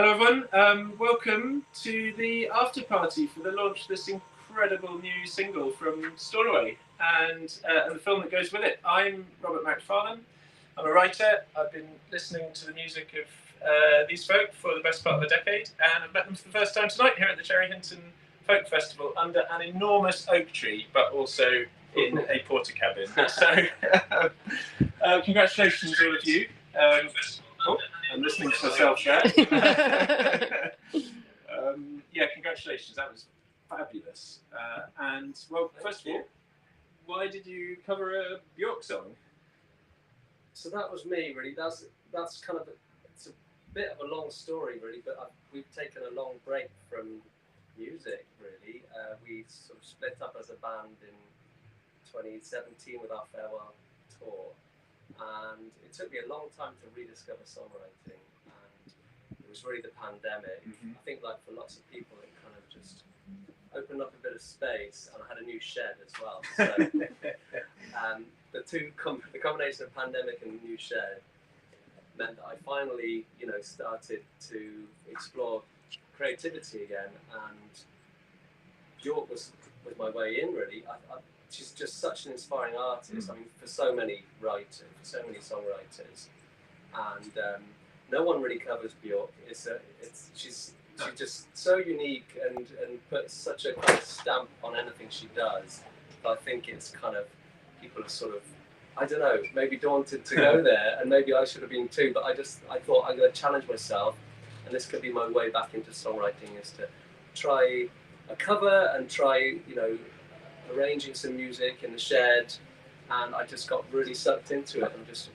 Hello everyone, welcome to the after party for the launch of this incredible new single from Stornoway and the film that goes with it. I'm Robert McFarlane, I'm a writer. I've been listening to the music of these folk for the best part of a decade, and I've met them for the first time tonight here at the Cherry Hinton Folk Festival under an enormous oak tree, but also in a porter cabin. So congratulations all of you. I'm listening to myself there. Yeah, congratulations, that was fabulous. And well, first of all, why did you cover a Bjork song? So that was me, really. That's kind of it's a bit of a long story, really. But we've taken a long break from music, really. We sort of split up as a band in 2017 with our farewell tour. And it took me a long time to rediscover songwriting, and it was really the pandemic. I think, like for lots of people, it kind of just opened up a bit of space, and I had a new shed as well. So the combination of pandemic and new shed meant that I finally, started to explore creativity again, and Bjork was my way in, really. She's just such an inspiring artist. I mean, for so many writers, for so many songwriters, and no one really covers Bjork. She's just so unique and puts such a kind of stamp on anything she does. But I think it's kind of people are sort of, I don't know, maybe daunted to go there, and maybe I should have been too. But I thought I'm going to challenge myself, and this could be my way back into songwriting, is to try a cover and try, arranging some music in the shed, and I just got really sucked into it, and just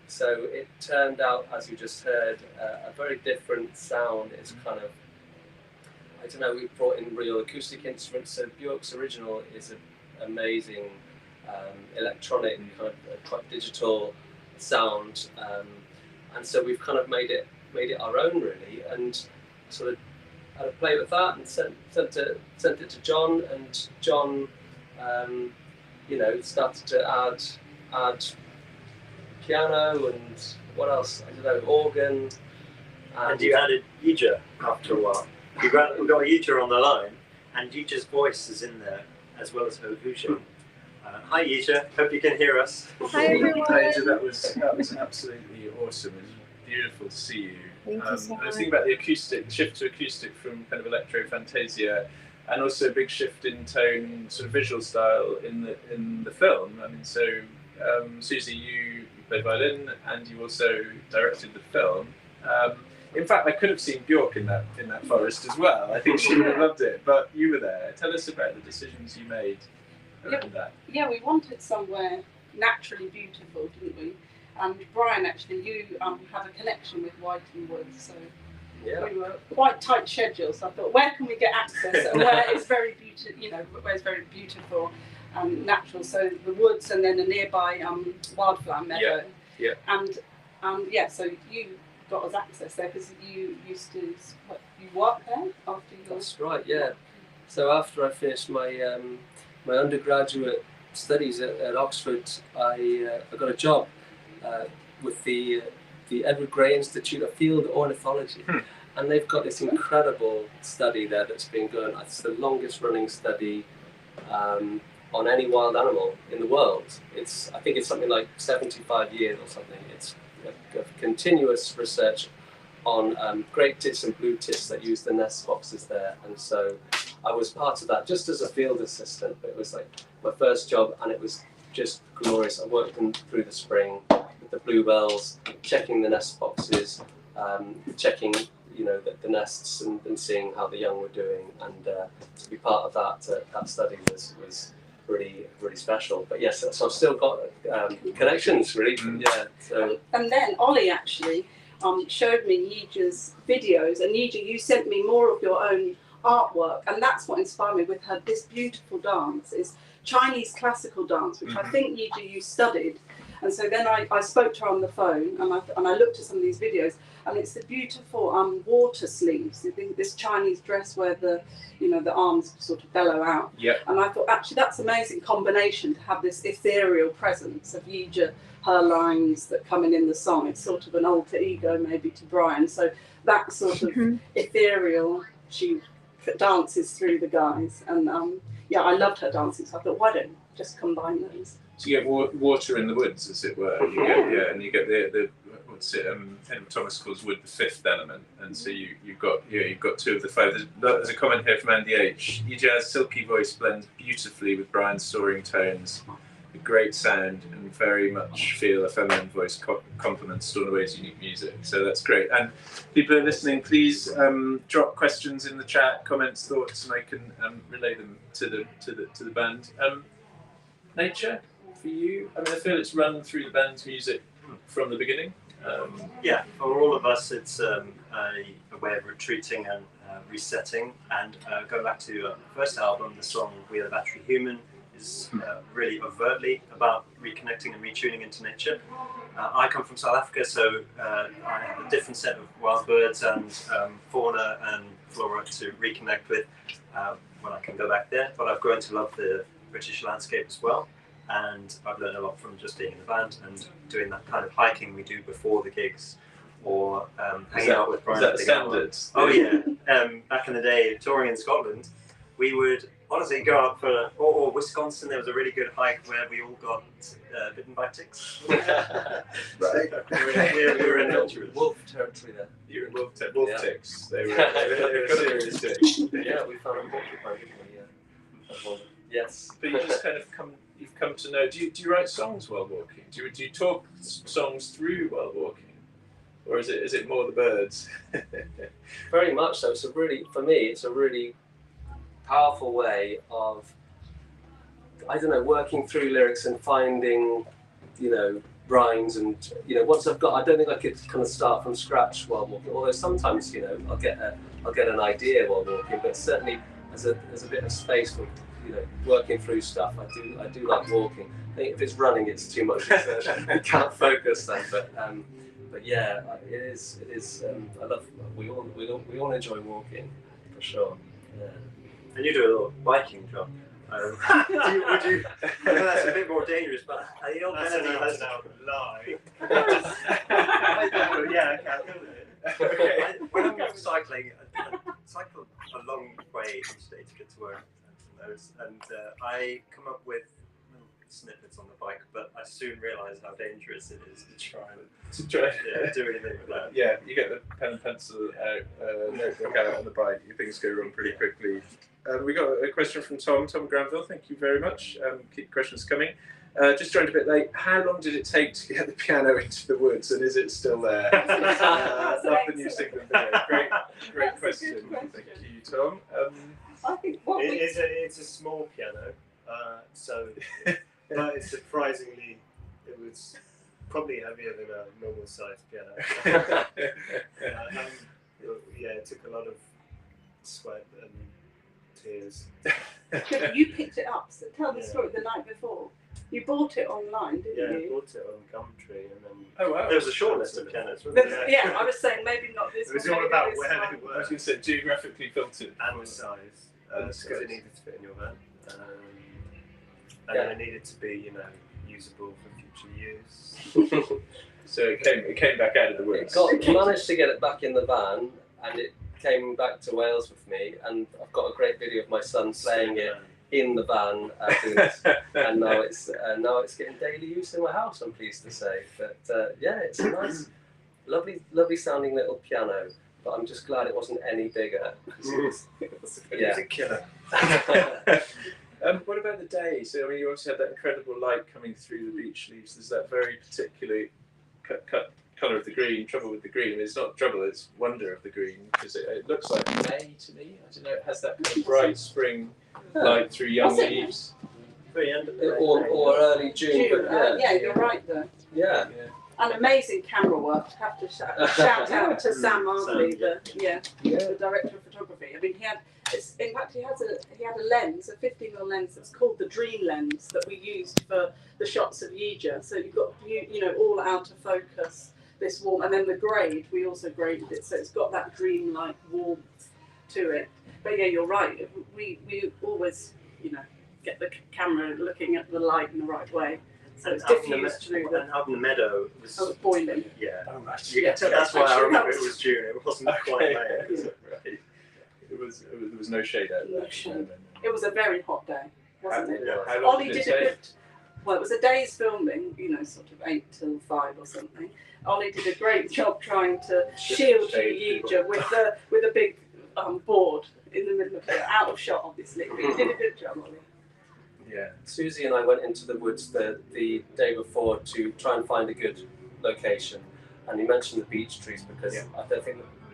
so it turned out, as you just heard, a very different sound. It's kind of, I don't know, we brought in real acoustic instruments. So Bjork's original is an amazing electronic, kind of quite digital sound, and so we've kind of made it our own, really, and sort of had a play with that and sent it to John, and John, started to add piano and what else? I don't know, organ. And you added Yijia after a while. We got Yijia on the line, and Yijia's voice is in there as well as her Huja. Hi Yijia, hope you can hear us. Hi everyone. That was absolutely awesome. It was beautiful to see you. Thank you so I was much. thinking about the shift to acoustic from kind of electro fantasia, and also a big shift in tone, sort of visual style in the film. I mean, so Susie, you played violin, and you also directed the film. In fact, I could have seen Bjork in that forest as well. I think she would have loved it, but you were there. Tell us about the decisions you made around that. Yeah, we wanted somewhere naturally beautiful, didn't we? And Brian, actually, you had a connection with Whiting Woods, so we were quite tight schedule. So I thought, where can we get access, and where it's very beautiful, where it's very beautiful and natural. So the woods, and then a nearby wildflower meadow. Yeah. And so you got us access there because you used to you worked there after your. That's right. Yeah. So after I finished my my undergraduate studies at Oxford, I got a job with the Edward Gray Institute of Field Ornithology, and they've got this incredible study there that's been going. It's the longest running study on any wild animal in the world. I think it's something like 75 years or something. It's a continuous research on great tits and blue tits that use the nest boxes there, and so I was part of that just as a field assistant. But it was like my first job, and it was just glorious. I worked through the spring with the bluebells, checking the nest boxes, checking the nests and seeing how the young were doing, and to be part of that study was really, really special. But yes, so I've still got connections, really. Yeah. So. And then Ollie actually showed me Yijia's videos, and Yijia, you sent me more of your own artwork, and that's what inspired me with her. This beautiful dance is Chinese classical dance, which I think Yijia you studied, And so then I spoke to her on the phone, and I looked at some of these videos, and it's the beautiful water sleeves. You think this Chinese dress where the arms sort of bellow out. Yep. And I thought, actually, that's an amazing combination to have this ethereal presence of Yijia, her lines that come in the song. It's sort of an alter ego maybe to Brian. So that sort of ethereal, she dances through the guys. And yeah, I loved her dancing. So I thought, why don't you just combine those? So you get water in the woods, as it were. You get, and you get the what's it? Edward Thomas calls wood the fifth element, and so you've got two of the five. There's a comment here from Andy H. Yijia's silky voice blends beautifully with Brian's soaring tones, a great sound, and very much feel a feminine voice complements Stornoway's unique music. So that's great. And people are listening, please drop questions in the chat, comments, thoughts, and I can relay them to the band. Nature. For you, I mean, I feel it's run through the band's music from the beginning. Yeah, for all of us, it's a way of retreating and resetting. And going back to the first album, the song "We Are the Battery Human" is really overtly about reconnecting and retuning into nature. I come from South Africa, so I have a different set of wild birds and fauna and flora to reconnect with when I can go back there. But I've grown to love the British landscape as well. And I've learned a lot from just being in the band and doing that kind of hiking we do before the gigs, or hanging out with Brian. Is that standard? Oh yeah. Back in the day, touring in Scotland, we would honestly go out for, or Wisconsin. There was a really good hike where we all got bitten by ticks. Right. we were in wolf territory there. You were in wolf ticks. They were serious ticks. Yeah, we found a porcupine, didn't we? Yes. But you just kind of you've come to know. Do you write songs while walking? Do you talk songs through while walking, or is it more the birds? Very much so. For me, it's a really powerful way of, I don't know, working through lyrics and finding, rhymes, and once I've got, I don't think I could kind of start from scratch while walking. Although sometimes I'll get an idea while walking, but certainly as a bit of space for working through stuff. I do like walking. I think if it's running, it's too much. I can't focus then. But yeah, it is. I love. We all enjoy walking, for sure. Yeah. And you do a little biking, John. Would you? I know that's a bit more dangerous, but the old That's Benedict an lie. Yeah, okay, I'll go with it. Okay. When I'm cycling, I cycle a long way each day to get to work. And I come up with little snippets on the bike, but I soon realise how dangerous it is to try do anything with that. Yeah, you get the pen and pencil notebook out on the bike, things go wrong pretty quickly. We got a question from Tom Granville, thank you very much. Keep questions coming. Just joined a bit late. How long did it take to get the piano into the woods, and is it still there? Love the new single video. Great question. Thank you, Tom. I think it's a small piano, but surprisingly, it was probably heavier than a normal sized piano. It took a lot of sweat and tears. You picked it up. So tell the story the night before. You bought it online, didn't you? Yeah, I bought it on Gumtree, and then. Oh wow! There was a short list of pianos, wasn't there? Yeah, I was saying maybe not this. It was one, all maybe about this where one. they were. I was going to say geographically filtered. And the size, because it needed to fit in your van, and then it needed to be, usable for future use. So it came back out of the woods. Managed to get it back in the van, and it came back to Wales with me, and I've got a great video of my son playing it in the van, and now it's getting daily use in my house, I'm pleased to say. But it's a nice, lovely sounding little piano. But I'm just glad it wasn't any bigger. It was a killer. What about the day? So I mean, you obviously had that incredible light coming through the beech leaves. There's that very particular cut colour of the green. Trouble with the green. It's not trouble. It's wonder of the green, because it looks like May to me. I don't know. It has that kind of bright spring light through young leaves. Very end of Or early June. But Yeah, you're right though. Yeah. And amazing camera work. I have to shout out to Sam Marley, the director of photography. I mean, In fact, he had a lens, a 50mm lens that's called the Dream lens that we used for the shots of Yijia. So you've got all out of focus, this warm, and then the grade, we also graded it, so it's got that dream-like warmth to it. But yeah, you're right. We always get the camera looking at the light in the right way. So it's diffused through the... And out in the meadow, it was boiling. Yeah. Oh, right. You can tell that's why I remember it was June. It wasn't quite May. Right. There was no shade out there. No shade. It was a very hot day, wasn't it? Yeah. How long Ollie did a good... Well, it was a day's filming, sort of 8 till 5 or something. Ollie did a great job trying to shield Yijia with a big board in the middle of it, out of shot, obviously. But he did a good job, Ollie. Yeah. Susie and I went into the woods the day before to try and find a good location, and he mentioned the beech trees because I don't think